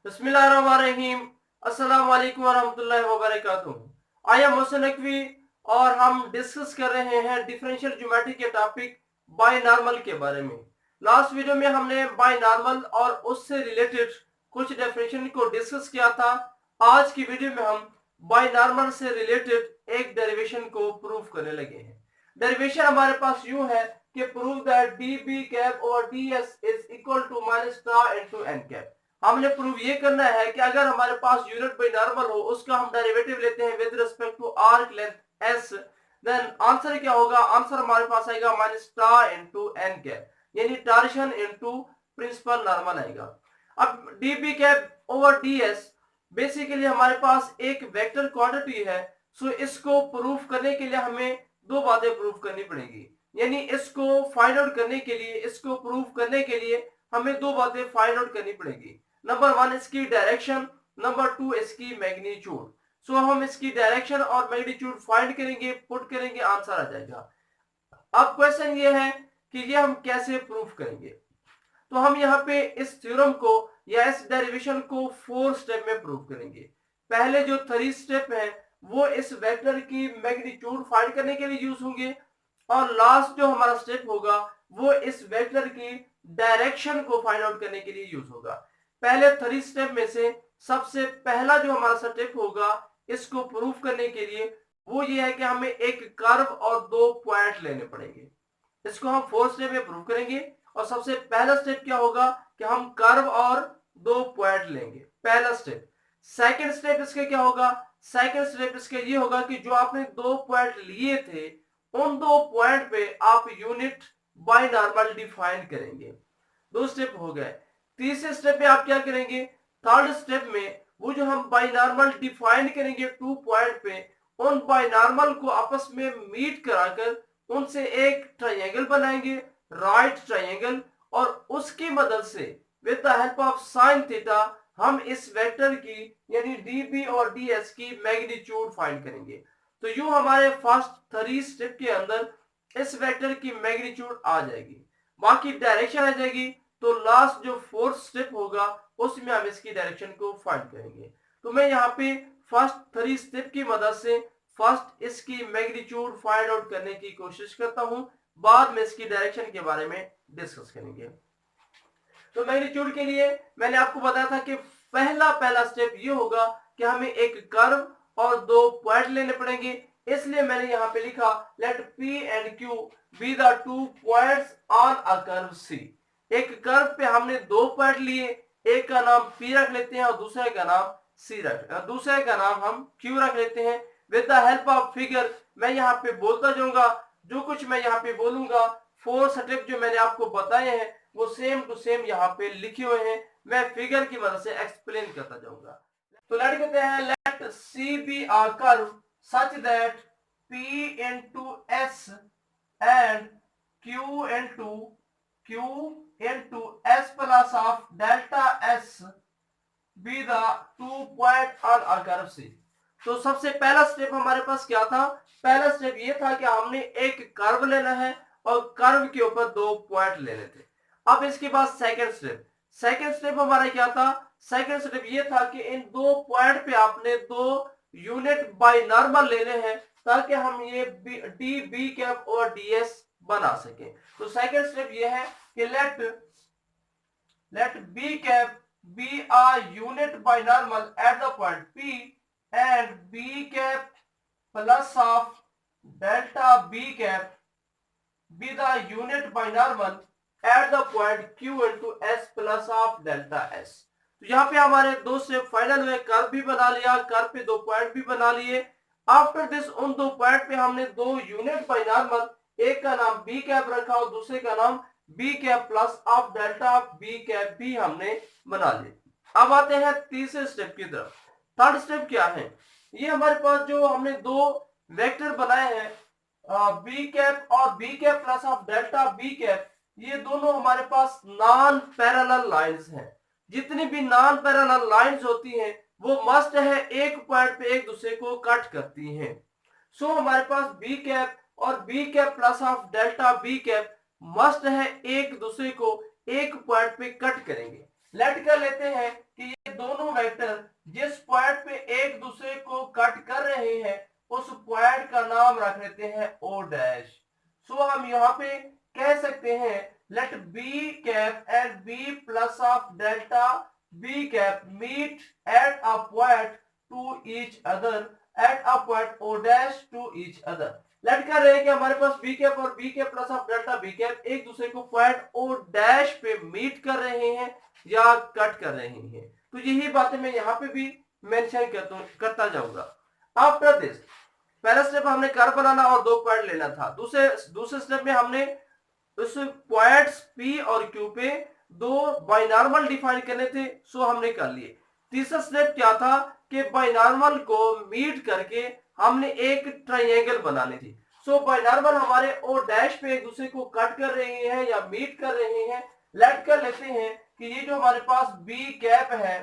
बिस्मिल्लाहिर्रहमानिर्रहीम। अस्सलाम वालेकुम वरहमतुल्लाहि वबरकातुहू। आई एम मोहसिन नकवी और हम डिस्कस कर रहे हैं डिफरेंशियल ज्योमेट्री के टॉपिक बाइनॉर्मल के बारे में। लास्ट वीडियो में हमने बाइनॉर्मल और उससे रिलेटेड कुछ डेफिनेशन को डिस्कस किया था। आज की वीडियो में हम बाइनॉर्मल से रिलेटेड एक डेरिवेशन को प्रूव करने लगे हैं। डेरिवेशन हमारे पास यूं है कि prove that d B cap over D S is equal to minus tau into n cap. हमने प्रूव ये करना है कि अगर हमारे पास यूनिट बाइनॉर्मल हो, उसका हम डेरिवेटिव लेते हैं with respect to arc length s, then answer क्या होगा? आंसर हमारे पास आएगा minus tau into n cap, यानी टॉर्शन इनटू प्रिंसिपल नॉर्मल आएगा। अब d B cap over D s basically हमारे पास एक वेक्टर क्वांटिटी है। सो इसको प्रूफ करने के लिए हमें दो बातें प्रूफ करनी पड़ेगी, यानी इसको फाइंड आउट करने के लिए, इसको प्रूफ करने के लिए हमें दो बातें फाइंड आउट करनी पड़ेगी। नंबर वन इसकी डायरेक्शन, नंबर टू इसकी मैग्नीट्यूड। सो हम इसकी डायरेक्शन और मैग्नीट्यूड फाइंड करेंगे, पुट करेंगे, आंसर आ जाएगा। अब क्वेश्चन ये है कि ये हम कैसे प्रूफ करेंगे। तो हम यहाँ पे इस थ्योरम को या इस डेरिवेशन को 4 स्टेप में प्रूव करेंगे। पहले जो 3 स्टेप है वो इस वेक्टर की मैग्नीट्यूड फाइंड करने के लिए यूज होंगे, और लास्ट जो हमारा स्टेप होगा वो इस वेक्टर की डायरेक्शन को फाइंड आउट करने के लिए यूज होगा। पहले 3 स्टेप में से सबसे पहला जो हमारा स्टेप होगा इसको प्रूफ करने के लिए वो ये है कि हमें एक कर्व और दो पॉइंट लेने पड़ेंगे। इसको हम 4 स्टेप में प्रूव करेंगे, और सबसे पहला स्टेप क्या होगा कि हम कर्व और दो पॉइंट लेंगे, पहला स्टेप। सेकंड स्टेप इसके क्या होगा? सेकंड स्टेप इसके ये होगा कि जो आपने दो पॉइंट लिए थे उन दो पॉइंट पे आप यूनिट बाइनॉर्मल डिफाइन करेंगे। दो स्टेप हो गए। तीसरे स्टेप में आप क्या करेंगे? थर्ड स्टेप में वो जो हम बाइनॉर्मल डिफाइन करेंगे टू पॉइंट पे, उन बाइनॉर्मल को आपस में मीट कराकर उनसे एक ट्रायंगल बनाएंगे, राइट ट्रायंगल, और उसकी मदद से with the help of sine theta हम इस वेक्टर की यानी डी बी और डी एस की मैग्नीट्यूड फाइंड करेंगे। तो यूं हमारे फर्स्ट 3 स्टेप के अंदर इस वेक्टर की मैग्नीट्यूड आ जाएगी, बाकी डायरेक्शन आ जाएगी। तो लास्ट जो 4th स्टेप होगा उसमें हम इसकी डायरेक्शन को फाइंड करेंगे। तो मैं यहाँ पे फर्स्ट 3 स्टेप की मदद से फर्स्ट इसकी मैग्नीट्यूड फाइंड आउट करने की कोशिश करता हूं, बाद में इसकी डायरेक्शन के बारे में डिस्कस करेंगे। तो मैग्नीट्यूड के लिए मैंने आपको बताया था कि पहला स्टेप ये होगा कि हमें एक कर्व और दो पॉइंट लेने पड़ेंगे। इसलिए मैंने यहाँ पे लिखा let P and Q be the two points on a curve C। एक कर्व पे हमने दो पॉइंट लिए, एक का नाम P रख लेते हैं और दूसरे का नाम दूसरे का नाम हम Q रख लेते हैं। With the help of figure मैं यहाँ पे बोलता जाऊंगा, जो कुछ मैं यहाँ पे बोलूंगा 4 स्टेप जो मैंने आपको बताए हैं वो सेम टू सेम यहाँ पे लिखे हुए हैं, मैं फिगर की मदद से एक्सप्लेन करता जाऊंगा। तो लेट कहते हैं let c be a curve such that P into S and Q into S plus of delta S be the 2 point on a curve C। तो सबसे पहला स्टेप हमारे पास क्या था? पहला स्टेप ये था कि हमने एक कर्व लेना है और कर्व के ऊपर दो पॉइंट लेने थे। अब इसके बाद सेकंड स्टेप हमारा क्या था? सेकंड स्टेप ये था कि इन दो पॉइंट पे आपने दो यूनिट बाइनॉर्मल लेने हैं ताकि हम ये डी बी कैप और डी एस बना सके। तो सेकंड स्टेप ये है कि let b cap be a unit binormal at the point P and B cap plus of delta B cap be the unit binormal at the point Q into S plus of delta S। तो यहाँ पे हमारे दो step final हुए, curve भी बना लिया, curve पे दो पॉइंट भी बना लिए। आफ्टर दिस उन दो पॉइंट पे हमने दो यूनिट बाइनॉर्मल, एक का नाम B कैप रखा और दूसरे का नाम B cap plus of delta B cap भी हमने बना लिया। अब आते हैं तीसरे स्टेप की तरफ। थर्ड स्टेप क्या है? ये हमारे पास जो हमने दो वेक्टर बनाए हैं बी कैप और b cap plus of delta B cap, ये दोनों हमारे पास नॉन पैरेलल लाइंस हैं। जितनी भी नॉन पैरेलल लाइंस होती हैं वो मस्ट है एक पॉइंट पे एक दूसरे को कट करती हैं। सो हमारे पास बी कैप और b cap plus of delta B cap must है एक दूसरे को एक पॉइंट पे कट करेंगे। लेट कर लेते हैं कि ये दोनों वेक्टर जिस पॉइंट पे एक दूसरे को कट कर रहे हैं उस पॉइंट का नाम रख लेते हैं ओ डैश। सो हम यहाँ पे कह सकते हैं let b cap and b plus of delta B cap meet at a point to each other at a point o dash to each other. Let कर रहे हैं कि हमारे पास बी कैप और b cap plus of delta B cap एक दूसरे को पॉइंट ओ डैश पे मीट कर रहे हैं या कट कर रहे हैं। तो यही बातें मैं यहाँ पे भी मेंशन करता जाऊंगा। आफ्टर दिस पहला स्टेप हमने कर्व बनाना और दो पॉइंट लेना था। दूसरे स्टेप में हमने उस पॉइंट्स पी और क्यू पे दो बाइनॉर्मल डिफाइन करने थे, सो हमने कर लिए। तीसरा स्टेप क्या था कि बाइनॉर्मल को मीट करके हमने एक ट्रायंगल बनानी थी। सो बाइनॉर्मल हमारे ओ डैश पे एक दूसरे को कट कर रहे हैं या मीट कर रहे हैं। लेट कर लेते हैं कि ये जो हमारे पास बी कैप है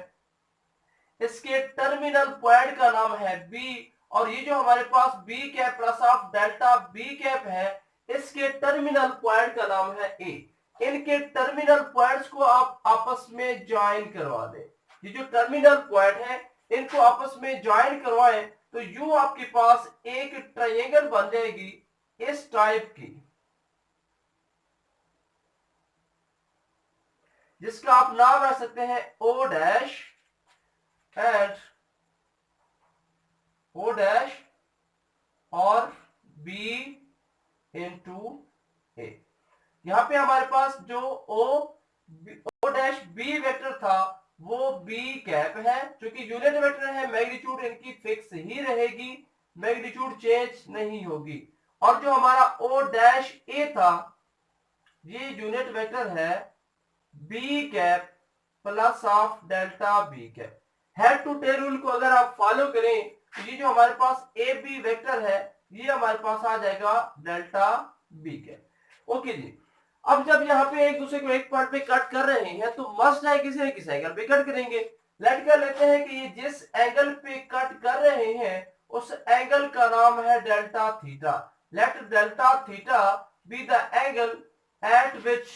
इसके टर्मिनल पॉइंट का नाम है बी, और ये जो हमारे पास b cap plus of delta B cap है इसके टर्मिनल पॉइंट का नाम है ए। इनके टर्मिनल पॉइंट्स को आप आपस में ज्वाइन करवा दें। ये जो टर्मिनल पॉइंट है इनको आपस में ज्वाइन करवाएं तो यूं आपके पास एक ट्रायंगल बन जाएगी इस टाइप की, जिसका आप नाम रख सकते हैं o dash and o dash और बी इंटू ए। यहां पे हमारे पास जो ओ डैश बी वेक्टर था वो बी कैप है, क्योंकि यूनिट वेक्टर है मैग्नीट्यूड इनकी फिक्स ही रहेगी, मैग्नीट्यूड चेंज नहीं होगी। और जो हमारा ओ डैश ए था ये यूनिट वेक्टर है B cap plus of delta B cap. Head to tail rule को अगर आप फॉलो करें तो ये जो हमारे पास ए बी वेक्टर है ये हमारे पास आ जाएगा डेल्टा बी कैप। ओके जी, अब जब यहाँ पे एक दूसरे को एक पॉइंट पे कट कर रहे हैं तो मस्ट है किसी न किसी एंगल पे कट करेंगे। लेट कर लेते हैं कि ये जिस एंगल पे कट कर रहे हैं उस एंगल का नाम है delta theta. Let delta theta be the angle at which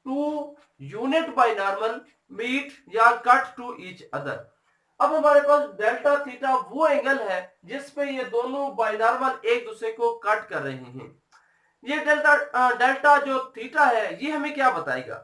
two unit binormal meet या कट टू ईच अदर। अब हमारे पास डेल्टा थीटा वो एंगल है जिस पे ये दोनों बाइनॉर्मल एक दूसरे को कट कर रहे हैं। ये डेल्टा जो थीटा है ये हमें क्या बताएगा?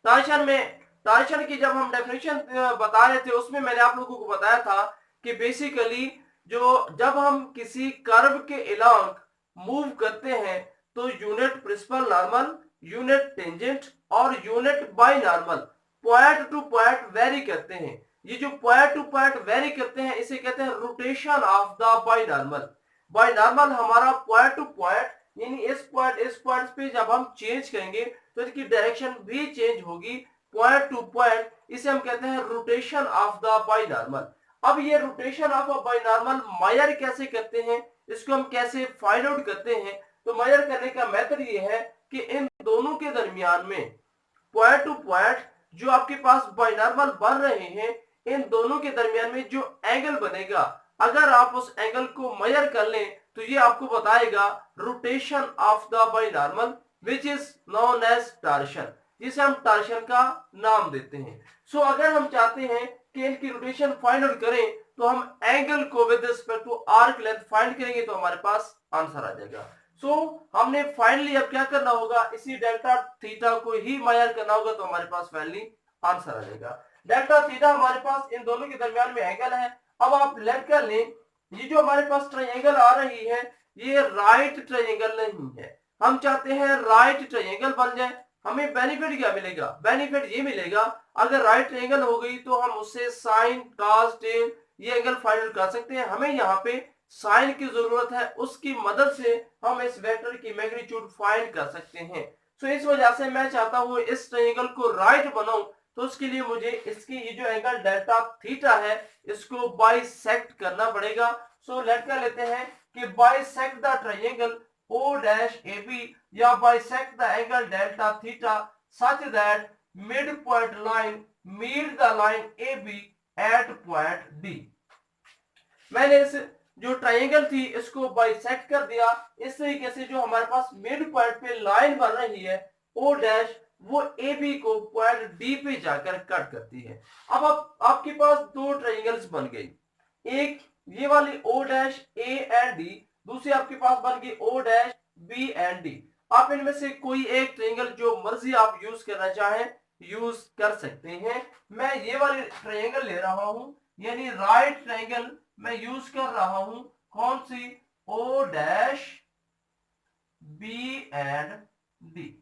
टार्शन की जब हम डेफिनेशन बता रहे थे उसमें मैंने आप लोगों को बताया था कि बेसिकली जब हम किसी कर्व के अलोंग मूव करते हैं तो unit principal normal, unit tangent और unit binormal point to point vary करते हैं। ये जो पॉइंट टू पॉइंट वेरी करते हैं इसे कहते हैं रोटेशन ऑफ द बाइनॉर्मल। बाइनॉर्मल हमारा पॉइंट टू पॉइंट यानी इस पॉइंट पे जब हम चेंज करेंगे तो इसकी डायरेक्शन भी चेंज होगी पॉइंट टू पॉइंट। इसे हम कहते हैं रोटेशन ऑफ द बाइनॉर्मल। अब ये रोटेशन ऑफ अ बाइनॉर्मल मेजर कैसे करते हैं, इसको हम कैसे फाइंड आउट करते हैं? तो मेजर करने का मेथड ये है कि इन दोनों के दरमियान में पॉइंट टू पॉइंट जो आपके पास बाइनॉर्मल बन रहे हैं इन दोनों के दरमियान में जो एंगल बनेगा अगर आप उस एंगल को मेजर कर लें तो ये आपको बताएगा rotation of the binormal which is known as torsion, जिसे हम टार्शन का नाम देते हैं। सो अगर हम चाहते हैं कि इनकी रोटेशन फाइंड आउट करें तो हम एंगल को with respect to arc length find करेंगे तो हमारे पास आंसर आ जाएगा। सो हमने फाइनली अब क्या करना होगा, इसी डेल्टा थीटा को ही मेजर करना होगा तो हमारे पास फाइनली आंसर आ जाएगा। डेल्टा थीटा हमारे पास इन दोनों के दरमियान में एंगल है। अब आप लेट कर लें ये जो हमारे पास ट्रायंगल आ रही है ये राइट ट्रायंगल नहीं है, हम चाहते हैं राइट ट्रायंगल बन जाए। हमें बेनिफिट क्या मिलेगा? बेनिफिट ये मिलेगा अगर राइट ट्रायंगल हो गई तो हम उससे साइन कॉस टेन ये एंगल फाइंड कर सकते हैं। हमें यहाँ पे साइन की जरूरत है, उसकी मदद से हम इस वेक्टर की मैग्नीट्यूड फाइंड कर सकते हैं। सो इस वजह से मैं चाहता हूं इस ट्रायंगल को राइट बनाऊं तो उसके लिए मुझे इसकी ये जो एंगल डेल्टा थीटा है इसको बाइसेक्ट करना पड़ेगा। सो लेट कर लेते हैं कि bisect the triangle O dash A B या bisect the angle delta theta such that mid point line meet the line A B at point D. मैंने इस जो ट्रायंगल थी इसको बाइसेक्ट कर दिया इस तरीके से जो हमारे पास मिड पॉइंट पे लाइन बन रही है ओ डैश वो ए बी को पॉइंट डी पे जाकर कट करती है। अब आपके पास दो ट्रायंगल्स बन गई, एक ये वाली O dash A and D, दूसरी आपके पास बन गई O dash B and D. आप इनमें से कोई एक ट्रायंगल जो मर्जी आप यूज करना चाहें यूज कर सकते हैं। मैं ये वाली ट्रायंगल ले रहा हूं, यानी राइट ट्रायंगल मैं यूज कर रहा हूं, कौन सी, O dash B and D.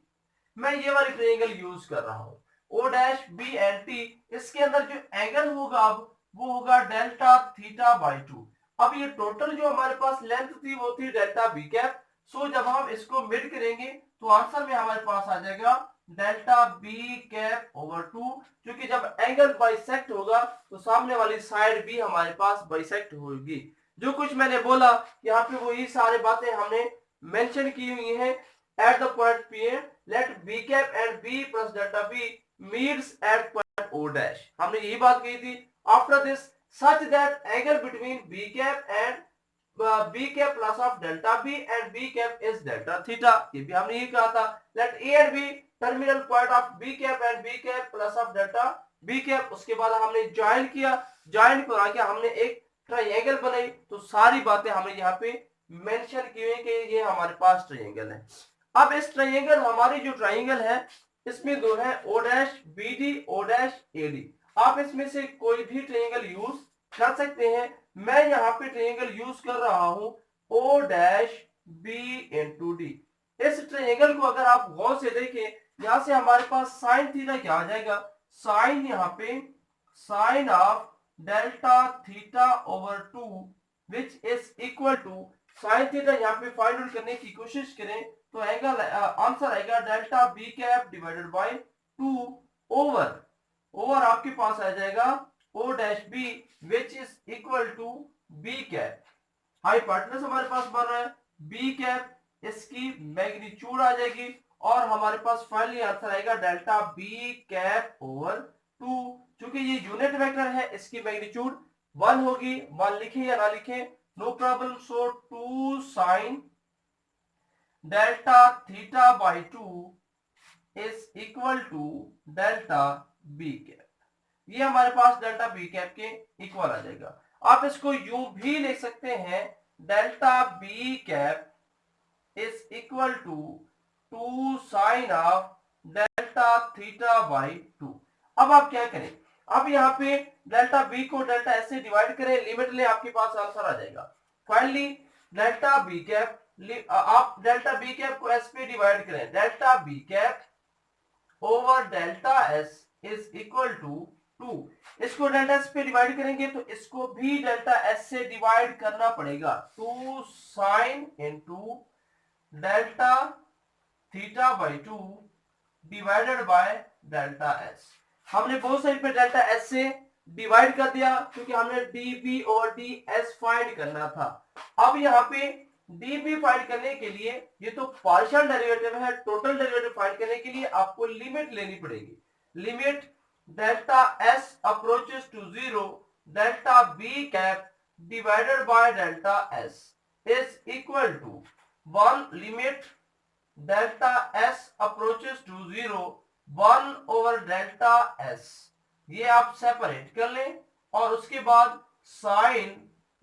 मैं ये वाली ट्रायंगल यूज कर रहा हूं, O dash B and T. इसके अंदर जो एंगल होगा अब वो होगा डेल्टा थीटा बाई 2। अब ये टोटल जो हमारे पास लेंथ थी वो थी डेल्टा बी कैप। सो जब हम इसको मिड करेंगे तो आंसर में हमारे पास आ जाएगा डेल्टा बी कैप ओवर 2, क्योंकि जब एंगल बाइसेक्ट होगा तो सामने वाली साइड भी हमारे पास बाइसेक्ट होगी। जो कुछ मैंने बोला यहाँ पे वही सारी बातें हमने मेंशन की हुई हैं। Eight the point P let B cap and B plus delta B meets at point O dash। हमने यही बात कही थी। After this such that angle between B cap and B cap plus of delta B and B cap is delta theta। ये भी हमने यही कहा था। Let A and B terminal point of B cap and B cap plus of delta B cap। उसके बाद हमने join किया, ज्वाइन करा के हमने एक ट्रायंगल बनाई। तो सारी बातें हमने यहाँ पे मेंशन की हुई कि ये हमारे पास ट्रायंगल है। अब इस ट्रायंगल, हमारी जो ट्रायंगल है इसमें दो है O dash B D O dash A D. आप इसमें से कोई भी ट्रायंगल यूज कर सकते हैं। मैं यहाँ पे ट्रायंगल यूज कर रहा हूं O dash B into D. इस ट्रायंगल को अगर आप गौर से देखें, यहां से हमारे पास साइन थीटा क्या आ जाएगा, साइन यहाँ पे sine of delta theta over 2 which is equal to sine theta. यहाँ पे फाइंड आउट करने की कोशिश करें तो एंगल आंसर आएगा delta B cap divided by 2 over आपके पास आ जाएगा O dash B which is equal to B cap. Hypotenuse हमारे पास बन रहा है बी कैप, इसकी मैग्नीट्यूड आ जाएगी और हमारे पास फाइनली आंसर आएगा डेल्टा बी कैप ओवर 2। क्योंकि ये यूनिट वेक्टर है इसकी मैग्नीट्यूड 1 होगी, 1 लिखे या ना लिखे no problem. So 2 sine delta theta by 2 is equal to delta B cap. ये हमारे पास डेल्टा बी कैप के इक्वल आ जाएगा। आप इसको यूं भी लिख सकते हैं delta B cap is equal to 2 sine of delta theta by 2। अब आप क्या करें, अब यहाँ पे डेल्टा बी को डेल्टा एस से डिवाइड करें, लिमिट ले, आपके पास आंसर आ जाएगा। फाइनली डेल्टा बी कैप, आप डेल्टा बी कैप को एस पे डिवाइड करें, delta B cap over delta S is equal to 2। इसको डेल्टा एस पे डिवाइड करेंगे तो इसको भी डेल्टा एस से डिवाइड करना पड़ेगा। 2 sine into delta theta by 2 divided by delta S. हमने बोथ साइड पे डेल्टा एस से डिवाइड कर दिया क्योंकि हमने डी बी और डी एस फाइंड करना था। अब यहाँ पे डी बी फाइंड करने के लिए, ये तो पार्शियल डेरिवेटिव है, टोटल डेरिवेटिव फाइंड करने के लिए आपको लिमिट लेनी पड़ेगी। Limit delta S approaches to 0 delta B cap divided by delta S is equal to 1 limit delta S approaches to 0 1 over delta S. ये आप सेपरेट कर लें और उसके बाद साइन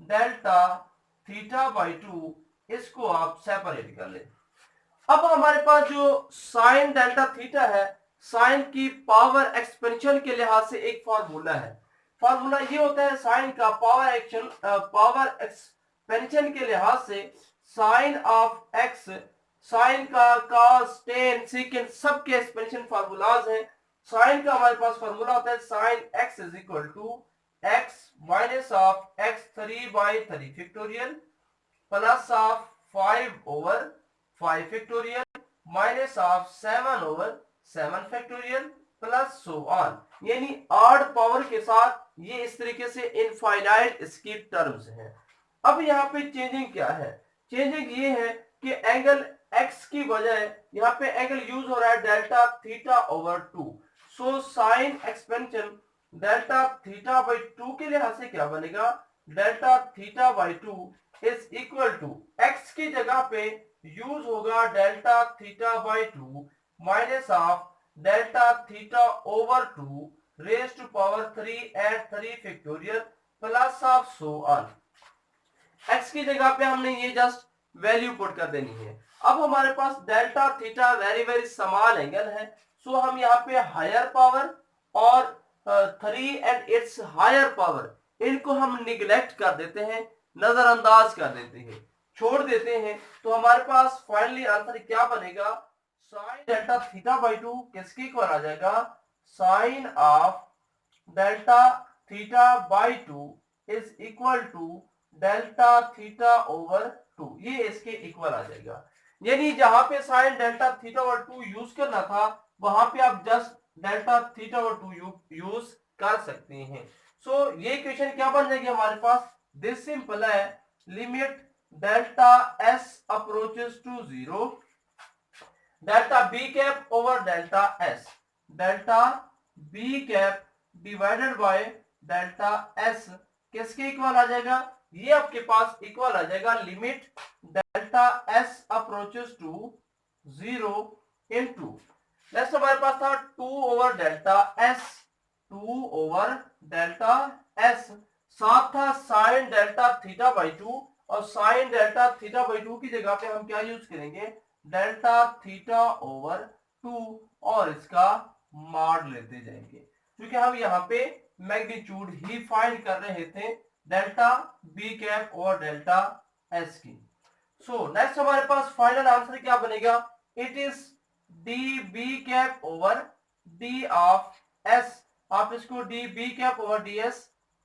डेल्टा थीटा बाई 2 इसको आप सेपरेट कर लें। अब हमारे पास जो साइन डेल्टा थीटा है, साइन की पावर एक्सपेंशन के लिहाज से एक फार्मूला है। फार्मूला ये होता है साइन का पावर एक्सपेंशन के लिहाज से साइन ऑफ एक्स, साइन का cos, tan, सेकेंड सबके एक्सपेंशन फार्मूलाज हैं। साइन का हमारे पास फार्मूला होता है sine x is equal to x minus of x 3 by 3 factorial plus of 5 over 5 factorial minus of 7 over 7 factorial plus so on. यानी odd power के साथ ये इस तरीके से इनफाइनाइट इसकी टर्म्स हैं। अब यहाँ पे चेंजिंग क्या है, चेंजिंग ये है कि एंगल x की बजाय यहाँ पे एंगल यूज हो रहा है delta theta over 2। So sine expansion delta theta by 2 के लिहाज से क्या बनेगा, delta theta by 2 is equal to x की जगह पे यूज होगा delta theta by 2 minus of delta theta over 2 raise to power 3 at 3 factorial plus of so on. x की जगह पे हमने ये जस्ट वैल्यू पुट कर देनी है। अब हमारे पास delta theta very very small angle है, सो हम यहाँ पे हायर पावर और 3 एंड इट्स हायर पावर इनको हम निगलेक्ट कर देते हैं, नजरअंदाज कर देते हैं, छोड़ देते हैं। तो हमारे पास फाइनली आंसर क्या बनेगा, साइन डेल्टा थीटा बाई 2 किसके इक्वल आ जाएगा, sine of delta theta by 2 is equal to delta theta over 2, ये इसके इक्वल आ जाएगा। यानी जहां पे sine delta theta over 2 use करना था वहां पे आप just delta theta over 2 use कर सकते हैं। सो ये इक्वेशन क्या बन जाएगी हमारे पास, दिस सिंपल है, limit delta S approaches to 0 delta B cap over delta S, delta B cap divided by delta S किसके इक्वल आ जाएगा, ये आपके पास इक्वल आ जाएगा limit delta S approaches to 0 into next हमारे पास था 2 over delta S, 2 over delta S, साथ था साइन डेल्टा थीटा बाई 2, और साइन डेल्टा थीटा बाई 2 की जगह पे हम क्या यूज करेंगे, डेल्टा थीटा ओवर 2, और इसका मॉड लेते जाएंगे क्योंकि हम यहाँ पे मैग्नीट्यूड ही फाइंड कर रहे थे डेल्टा बी कैप और डेल्टा एस की। सो नेक्स्ट हमारे पास फाइनल आंसर क्या बनेगा, it is D B cap over D of S. आप इसको D B cap over D S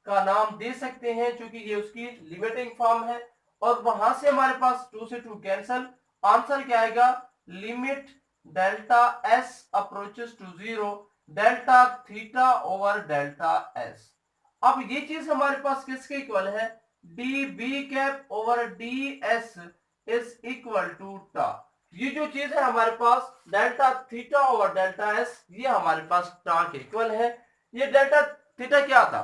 का नाम दे सकते हैं क्योंकि ये उसकी लिमिटिंग फॉर्म है, और वहां से हमारे पास 2 से 2 कैंसल, आंसर क्या आएगा, limit delta S approaches to 0 delta theta over delta s. अब ये चीज हमारे पास किसके इक्वल है, D B cap over D S is equal to tau. ये जो चीज है हमारे पास delta theta over delta S, ये हमारे पास टा के इक्वल है। ये डेल्टा थीटा क्या था,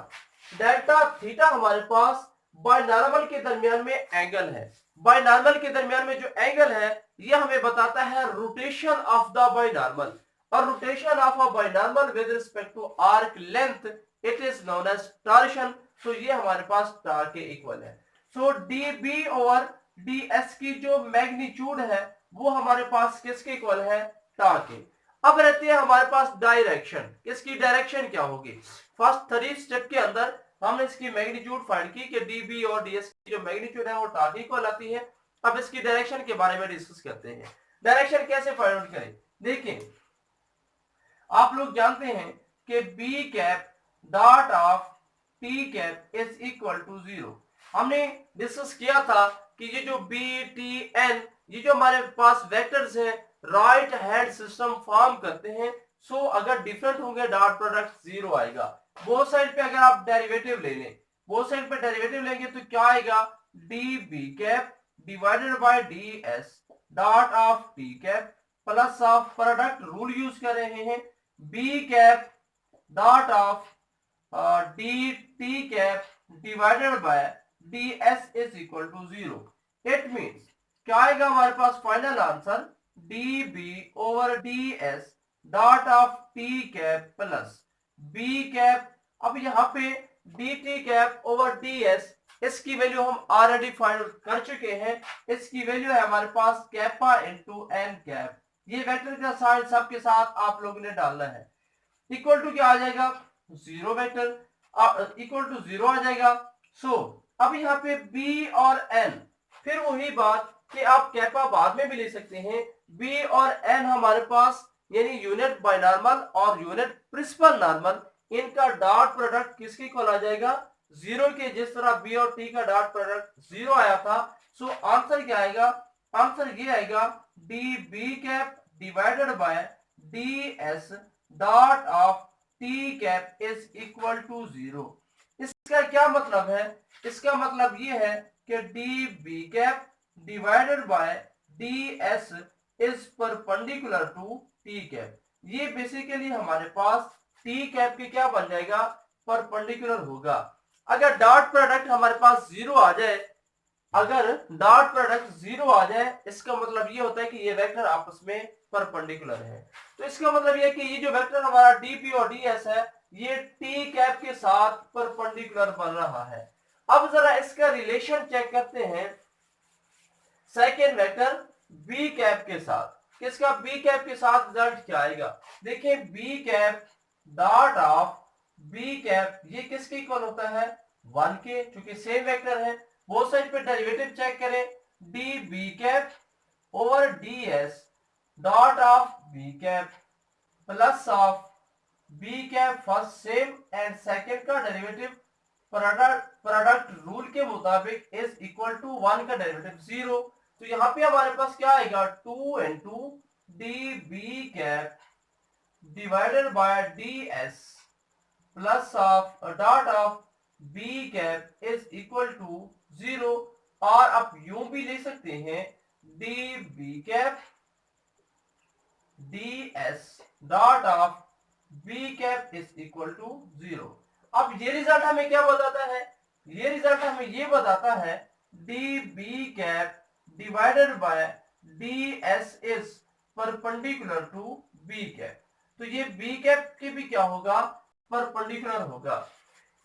डेल्टा थीटा हमारे पास बायनॉर्मल के दरमियान में एंगल है। बायनॉर्मल के दरमियान में जो एंगल है ये हमें बताता है रोटेशन ऑफ द बायनॉर्मल, और rotation of a binormal with respect to arc length it is known as torsion. तो ये हमारे पास टार के इक्वल है। So d b over D s की जो मैग्नीट्यूड है वो हमारे पास किसके इक्वल है, टार के। अब रहते हैं हमारे पास डायरेक्शन, इसकी डायरेक्शन क्या होगी, फर्स्ट 3 स्टेप के अंदर हमने इसकी मैग्नीट्यूड फाइंड की कि डी बी और डी एस की जो मैग्नीट्यूड है वो टार के इक्वल आती है। अब इसकी डायरेक्शन के बारे में डिस्कस करते हैं। डायरेक्शन कैसे फाइंड आउट करें, देखिए आप लोग जानते हैं कि B cap dot of T cap is equal to 0। हमने डिस्कस किया था कि ये जो बी टी एन ये जो हमारे पास वेक्टर्स हैं राइट हैंड सिस्टम फॉर्म करते हैं। सो अगर डिफरेंट होंगे डॉट प्रोडक्ट 0 आएगा। बोथ साइड पे अगर आप डेरिवेटिव ले लें, बोथ साइड पे डेरिवेटिव लेंगे तो क्या आएगा, D B cap divided by D S dot of T cap plus of product rule use कर रहे हैं, b cap dot of d t cap divided by D S is equal to 0। It means क्या आएगा हमारे पास final answer, d b over D S dot of T cap plus b cap. अब यहाँ पे d t cap over D s, इसकी value हम already find कर चुके हैं, इसकी वैल्यू है हमारे पास कैपा इंटू एन कैप। ये वेक्टर का साइन सबके साथ आप लोगों ने डालना है, इक्वल टू क्या आ जाएगा, 0 वेक्टर इक्वल टू 0 आ जाएगा। सो अब यहाँ पे b और n, फिर वही बात कि आप कैपा बाद में भी ले सकते हैं, b और n हमारे पास यानी यूनिट बायनॉर्मल और यूनिट प्रिंसिपल नॉर्मल, इनका डॉट प्रोडक्ट किसके इक्वल आ जाएगा, 0 के। जिस तरह b और t का डॉट प्रोडक्ट 0 आया था, सो आंसर क्या आएगा, आंसर ये आएगा D B cap divided by D S dot of T cap is equal to 0। इसका क्या मतलब है, इसका मतलब ये है कि D B cap divided by D S is perpendicular to T cap. ये बेसिकली हमारे पास टी कैप के क्या बन जाएगा, परपेंडिकुलर होगा। अगर डॉट प्रोडक्ट हमारे पास 0 आ जाए अगर डॉट प्रोडक्ट 0 आ जाए इसका मतलब ये होता है कि ये वेक्टर आपस में परपेंडिकुलर है। तो इसका मतलब ये है कि ये जो वेक्टर हमारा डीपी और डीएस है ये टी कैप के साथ परपेंडिकुलर बन रहा है। अब जरा इसका रिलेशन चेक करते हैं सेकेंड वेक्टर बी कैप के साथ। किसका? बी कैप के साथ रिजल्ट क्या आएगा? देखिए B cap dot of B cap ये किसके इक्वल होता है? 1 के, क्योंकि सेम वेक्टर है। बोथ साइड पे डेरिवेटिव चेक करें, D B cap over D S dot of B cap plus of B cap first same and second का डेरिवेटिव प्रोडक्ट रूल के मुताबिक इज इक्वल टू 1 का डेरिवेटिव 0। तो यहां पे हमारे पास क्या आएगा? 2 into D B cap divided by D S plus of dot of B cap is equal to 0। और आप यूं भी ले सकते हैं D B cap D S dot of B cap is equal to 0। अब ये रिजल्ट हमें क्या बताता है? ये रिजल्ट हमें ये बताता है D B cap divided by D S is perpendicular to B cap. तो ये बी कैप के भी क्या होगा? परपेंडिकुलर होगा।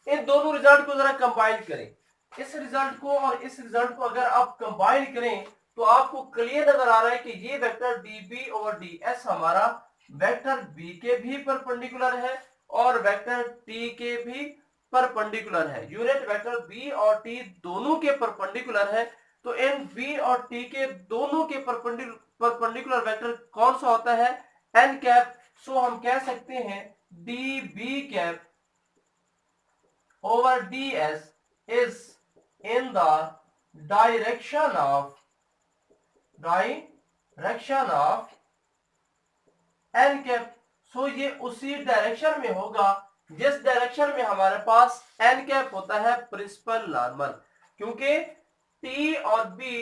इन दोनों रिजल्ट को जरा कंबाइन करें। इस रिजल्ट को और इस रिजल्ट को अगर आप कंबाइन करें तो आपको क्लियर नजर आ रहा है कि ये वेक्टर db ओवर ds हमारा वेक्टर b के भी परपेंडिकुलर है और वेक्टर t के भी परपेंडिकुलर है। यूनिट वेक्टर b और t दोनों के परपेंडिकुलर है। तो इन b और t के दोनों के परपेंडिकुलर वेक्टर कौन सा होता है? n cap. सो हम कह सकते हैं db cap over ds is in the direction of n cap. So ये उसी डायरेक्शन में होगा जिस डायरेक्शन में हमारे पास n कैप होता है प्रिंसिपल नॉर्मल, क्योंकि t और b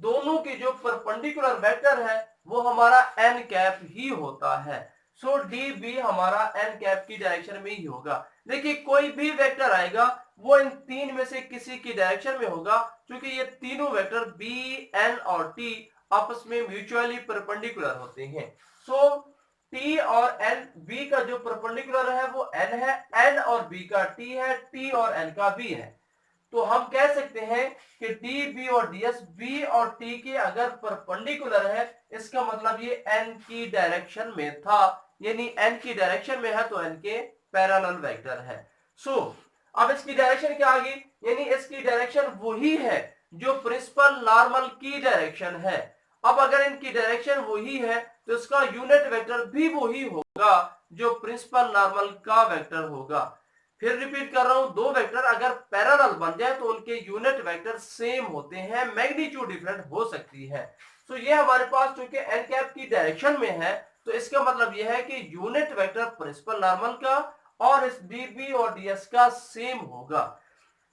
दोनों के जो परपेंडिकुलर वेक्टर है वो हमारा n कैप ही होता है। सो डी बी हमारा n कैप की डायरेक्शन में ही होगा। देखिए कोई भी वेक्टर आएगा वो इन तीन में से किसी की डायरेक्शन में होगा, क्योंकि ये तीनों वेक्टर b, n और t आपस में म्यूचुअली परपेंडिकुलर होते हैं। सो t और n b का जो परपेंडिकुलर है वो n है, n और b का t है, t और n का b है। तो हम कह सकते हैं कि डी बी और डी एस बी और टी के अगर परपेंडिकुलर है इसका मतलब ये n की डायरेक्शन में था, यानी n की डायरेक्शन में है तो n के पैरेलल वेक्टर है। सो अब इसकी डायरेक्शन क्या आ गई? यानी इसकी डायरेक्शन वही है जो प्रिंसिपल नॉर्मल की डायरेक्शन है। अब अगर इनकी डायरेक्शन वही है तो इसका यूनिट वेक्टर भी वही होगा जो प्रिंसिपल नॉर्मल का वेक्टर होगा। फिर रिपीट कर रहा हूं, दो वेक्टर अगर पैरेलल बन जाए तो उनके यूनिट वेक्टर सेम होते हैं, मैग्नीट्यूड डिफरेंट हो सकती है। तो ये हमारे पास चूंकि एन कैप की डायरेक्शन में है तो इसका मतलब यह है कि यूनिट वेक्टर प्रिंसिपल नॉर्मल का और इस डीबी और डीएस का सेम होगा।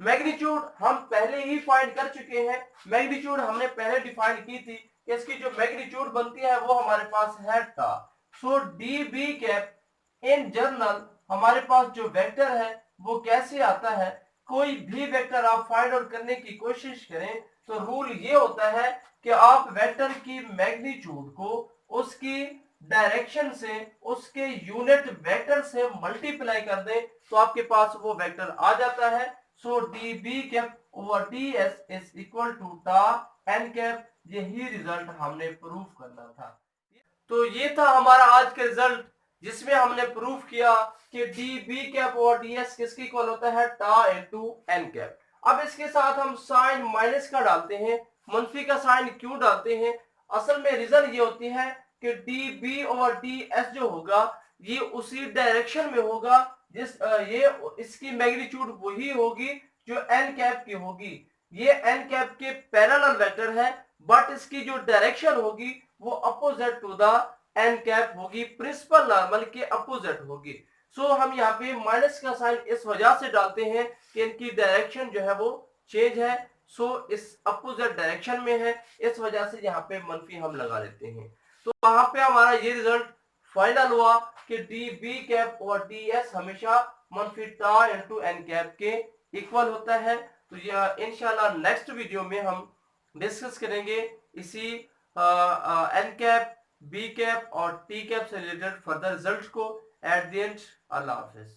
मैग्नीट्यूड हम पहले ही फाइंड कर चुके हैं। मैग्नीट्यूड हमने पहले डिफाइन की थी कि इसकी जो मैग्नीट्यूड बनती है वो हमारे पास है tau. So d B cap in general हमारे पास जो वेक्टर है वो कैसे आता है? कोई भी वेक्टर आप फाइंड आउट करने की कोशिश करें तो रूल ये होता है कि आप वेक्टर की मैग्नीट्यूड को उसकी डायरेक्शन से उसके यूनिट वेक्टर से मल्टीप्लाई कर दें तो आपके पास वो वेक्टर आ जाता है। So d B cap over D S is equal to tau n cap. यही रिजल्ट हमने प्रूफ करना था। तो ये था हमारा आज का रिजल्ट जिसमें हमने प्रूफ किया कि डी बी कैप और डी एस किसकी इक्वल होता है? टा इनटू एन कैप। अब इसके साथ हम साइन माइनस का डालते हैं। मंफी का साइन क्यों डालते हैं? असल में रीजन ये होती है कि डी बी और डी एस जो होगा ये उसी डायरेक्शन में होगा जिस ये इसकी मैग्नीट्यूड वही होगी जो एन कैप की होगी। ये एन कैप के पैरेलल वेक्टर है बट इसकी जो डायरेक्शन होगी वो opposite to the N cap होगी, प्रिंसिपल नॉर्मल के अपोजिट होगी। सो हम यहाँ पे माइनस का साइन इस वजह से डालते हैं कि इनकी डायरेक्शन जो है वो चेंज है। सो इस अपोजिट डायरेक्शन में है, इस वजह से यहाँ पे मंफी हम लगा लेते हैं। तो वहां पे हमारा ये रिजल्ट फाइनल हुआ कि डी बी कैप और डी एस हमेशा मंफी टा इंटू एन कैप के इक्वल होता है। तो यह इंशाल्लाह नेक्स्ट वीडियो में हम डिस्कस करेंगे इसी एन कैप, बी कैप और टी कैप से रिलेटेड फर्दर रिजल्ट को at the end. Allah Hafiz.